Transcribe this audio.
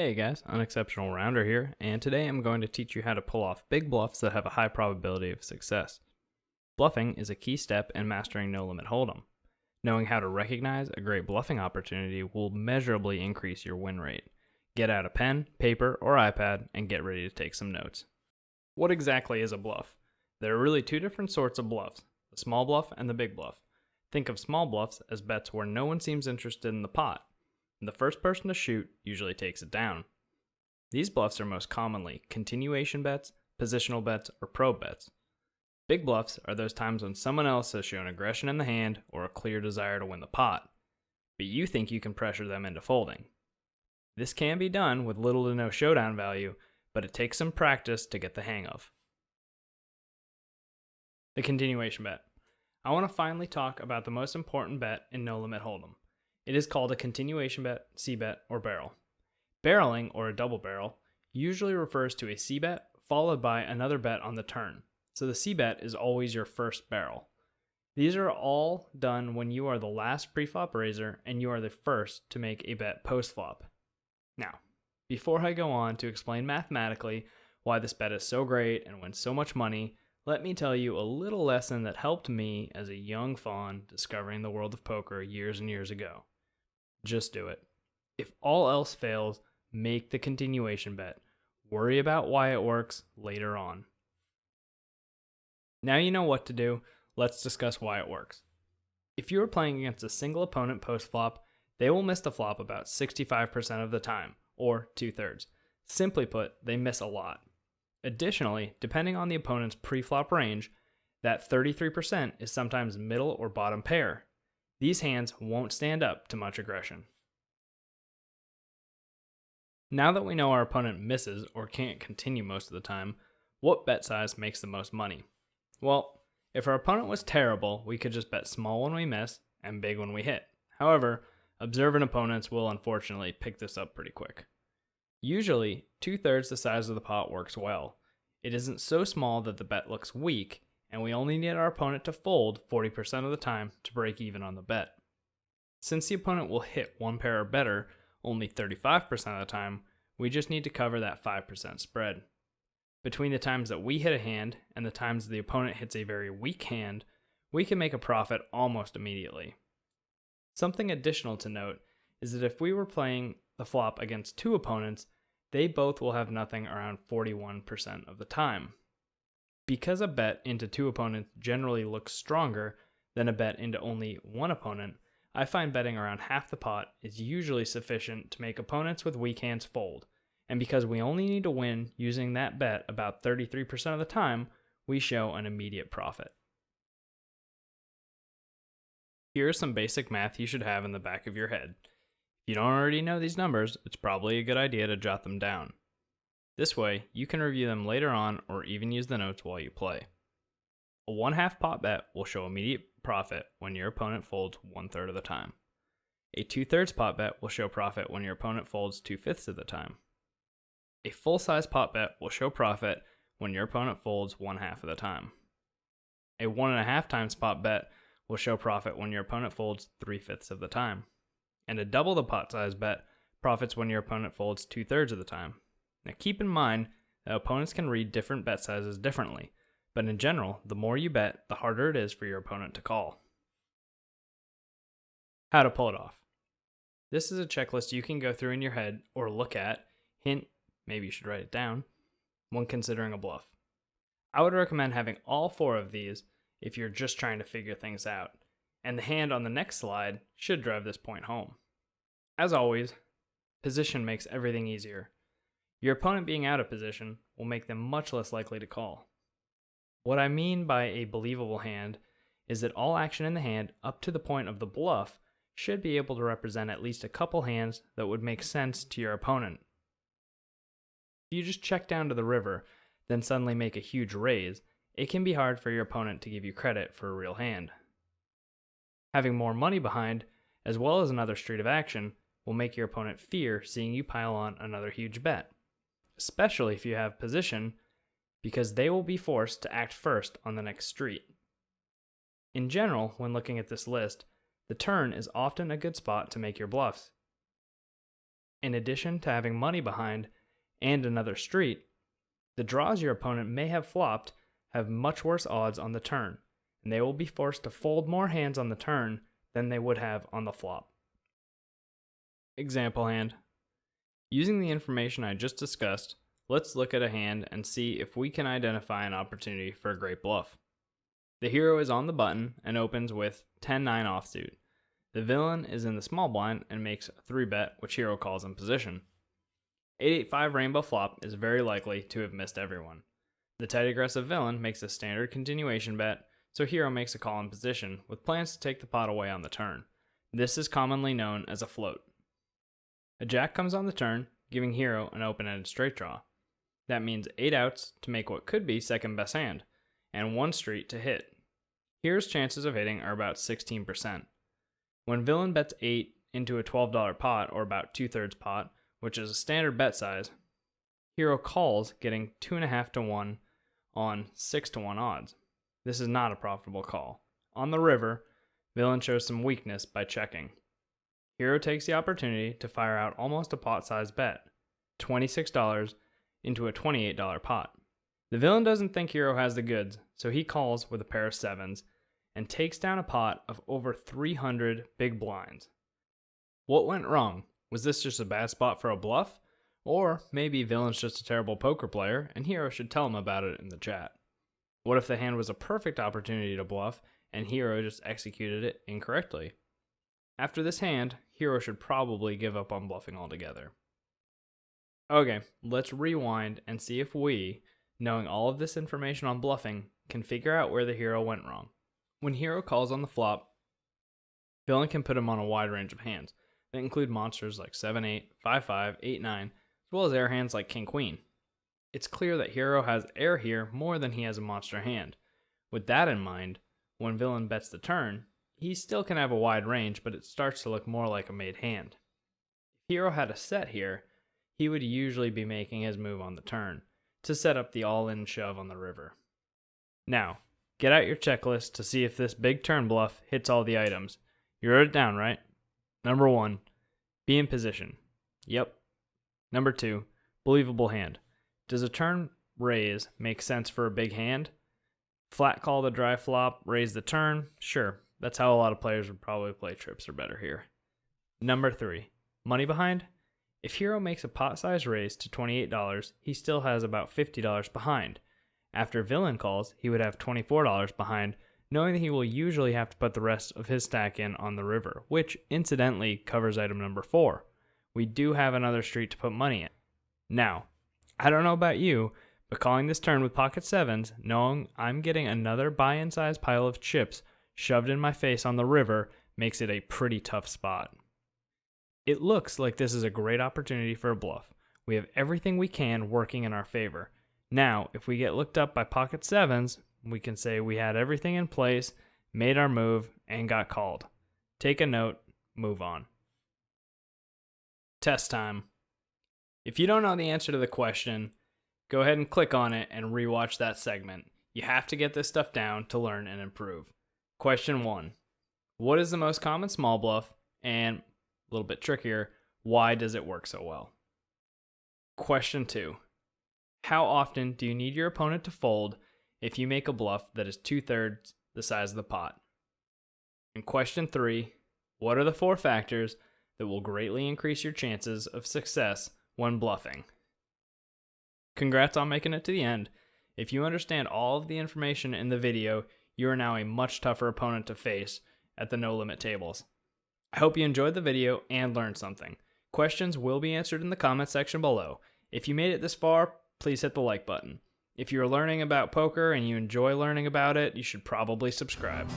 Hey guys, Unexceptional Rounder here, and today I'm going to teach you how to pull off big bluffs that have a high probability of success. Bluffing is a key step in mastering No Limit Hold'em. Knowing how to recognize a great bluffing opportunity will measurably increase your win rate. Get out a pen, paper, or iPad and get ready to take some notes. What exactly is a bluff? There are really two different sorts of bluffs, the small bluff and the big bluff. Think of small bluffs as bets where no one seems interested in the pot. The first person to shoot usually takes it down. These bluffs are most commonly continuation bets, positional bets, or probe bets. Big bluffs are those times when someone else has shown aggression in the hand or a clear desire to win the pot, but you think you can pressure them into folding. This can be done with little to no showdown value, but it takes some practice to get the hang of. The continuation bet. I want to finally talk about the most important bet in No Limit Hold'em. It is called a continuation bet, C-bet, or barrel. Barreling, or a double barrel, usually refers to a C-bet followed by another bet on the turn, so the C-bet is always your first barrel. These are all done when you are the last pre-flop raiser and you are the first to make a bet post-flop. Now, before I go on to explain mathematically why this bet is so great and wins so much money, let me tell you a little lesson that helped me as a young fawn discovering the world of poker years and years ago. Just do it. If all else fails, make the continuation bet. Worry about why it works later on. Now you know what to do, let's discuss why it works. If you are playing against a single opponent post-flop, they will miss the flop about 65% of the time, or 2/3. Simply put, they miss a lot. Additionally, depending on the opponent's pre-flop range, that 33% is sometimes middle or bottom pair. These hands won't stand up to much aggression. Now that we know our opponent misses or can't continue most of the time, what bet size makes the most money? Well, if our opponent was terrible, we could just bet small when we miss and big when we hit. However, observant opponents will unfortunately pick this up pretty quick. Usually, 2/3 the size of the pot works well. It isn't so small that the bet looks weak, and we only need our opponent to fold 40% of the time to break even on the bet. Since the opponent will hit one pair or better only 35% of the time, we just need to cover that 5% spread. Between the times that we hit a hand and the times the opponent hits a very weak hand, we can make a profit almost immediately. Something additional to note is that if we were playing the flop against two opponents, they both will have nothing around 41% of the time. Because a bet into two opponents generally looks stronger than a bet into only one opponent, I find betting around half the pot is usually sufficient to make opponents with weak hands fold, and because we only need to win using that bet about 33% of the time, we show an immediate profit. Here is some basic math you should have in the back of your head. If you don't already know these numbers, it's probably a good idea to jot them down. This way, you can review them later on or even use the notes while you play. A 1/2 pot bet will show immediate profit when your opponent folds 1/3 of the time. A 2/3 pot bet will show profit when your opponent folds 2/5 of the time. A full-size pot bet will show profit when your opponent folds 1/2 of the time. A 1.5 times pot bet will show profit when your opponent folds 3/5 of the time. And a double the pot size bet profits when your opponent folds 2/3 of the time. Now keep in mind that opponents can read different bet sizes differently, but in general, the more you bet, the harder it is for your opponent to call. How to pull it off. This is a checklist you can go through in your head or look at, hint, maybe you should write it down, when considering a bluff. I would recommend having all 4 of these if you're just trying to figure things out, and the hand on the next slide should drive this point home. As always, position makes everything easier. Your opponent being out of position will make them much less likely to call. What I mean by a believable hand is that all action in the hand up to the point of the bluff should be able to represent at least a couple hands that would make sense to your opponent. If you just check down to the river, then suddenly make a huge raise, it can be hard for your opponent to give you credit for a real hand. Having more money behind, as well as another street of action, will make your opponent fear seeing you pile on another huge bet, especially if you have position, because they will be forced to act first on the next street. In general, when looking at this list, the turn is often a good spot to make your bluffs. In addition to having money behind and another street, the draws your opponent may have flopped have much worse odds on the turn, and they will be forced to fold more hands on the turn than they would have on the flop. Example hand. Using the information I just discussed, let's look at a hand and see if we can identify an opportunity for a great bluff. The hero is on the button and opens with 10-9 offsuit. The villain is in the small blind and makes a 3-bet, which hero calls in position. 8-8-5 rainbow flop is very likely to have missed everyone. The tight aggressive villain makes a standard continuation bet, so hero makes a call in position with plans to take the pot away on the turn. This is commonly known as a float. A jack comes on the turn, giving hero an open-ended straight draw. That means 8 outs to make what could be second best hand, and 1 street to hit. Hero's chances of hitting are about 16%. When villain bets 8 into a $12 pot, or about 2/3 pot, which is a standard bet size, hero calls, getting 2.5 to 1 on 6 to 1 odds. This is not a profitable call. On the river, villain shows some weakness by checking. Hero takes the opportunity to fire out almost a pot-sized bet, $26 into a $28 pot. The villain doesn't think hero has the goods, so he calls with a pair of 7s and takes down a pot of over 300 big blinds. What went wrong? Was this just a bad spot for a bluff? Or maybe villain's just a terrible poker player and hero should tell him about it in the chat. What if the hand was a perfect opportunity to bluff and hero just executed it incorrectly? After this hand, hero should probably give up on bluffing altogether. Okay, let's rewind and see if we, knowing all of this information on bluffing, can figure out where the hero went wrong. When hero calls on the flop, villain can put him on a wide range of hands that include monsters like 7-8, 5-5, 8-9, as well as air hands like king-queen. It's clear that hero has air here more than he has a monster hand. With that in mind, when villain bets the turn, he still can have a wide range, but it starts to look more like a made hand. If hero had a set here, he would usually be making his move on the turn to set up the all-in shove on the river. Now, get out your checklist to see if this big turn bluff hits all the items. You wrote it down, right? Number 1, be in position. Yep. Number 2, believable hand. Does a turn raise make sense for a big hand? Flat call the dry flop, raise the turn? Sure, that's how a lot of players would probably play trips or better here. Number 3, money behind? If hero makes a pot size raise to $28, he still has about $50 behind. After villain calls, he would have $24 behind, knowing that he will usually have to put the rest of his stack in on the river, which incidentally covers item number 4. We do have another street to put money in. Now, I don't know about you, but calling this turn with pocket 7s, knowing I'm getting another buy-in size pile of chips shoved in my face on the river, makes it a pretty tough spot. It looks like this is a great opportunity for a bluff. We have everything we can working in our favor. Now, if we get looked up by pocket 7s, we can say we had everything in place, made our move, and got called. Take a note, move on. Test time. If you don't know the answer to the question, go ahead and click on it and rewatch that segment. You have to get this stuff down to learn and improve. Question 1. What is the most common small bluff? And, a little bit trickier, why does it work so well? Question 2. How often do you need your opponent to fold if you make a bluff that is 2/3 the size of the pot? And question 3. What are the 4 factors that will greatly increase your chances of success when bluffing? Congrats on making it to the end. If you understand all of the information in the video, you are now a much tougher opponent to face at the No Limit tables. I hope you enjoyed the video and learned something. Questions will be answered in the comment section below. If you made it this far, please hit the like button. If you're learning about poker and you enjoy learning about it, you should probably subscribe.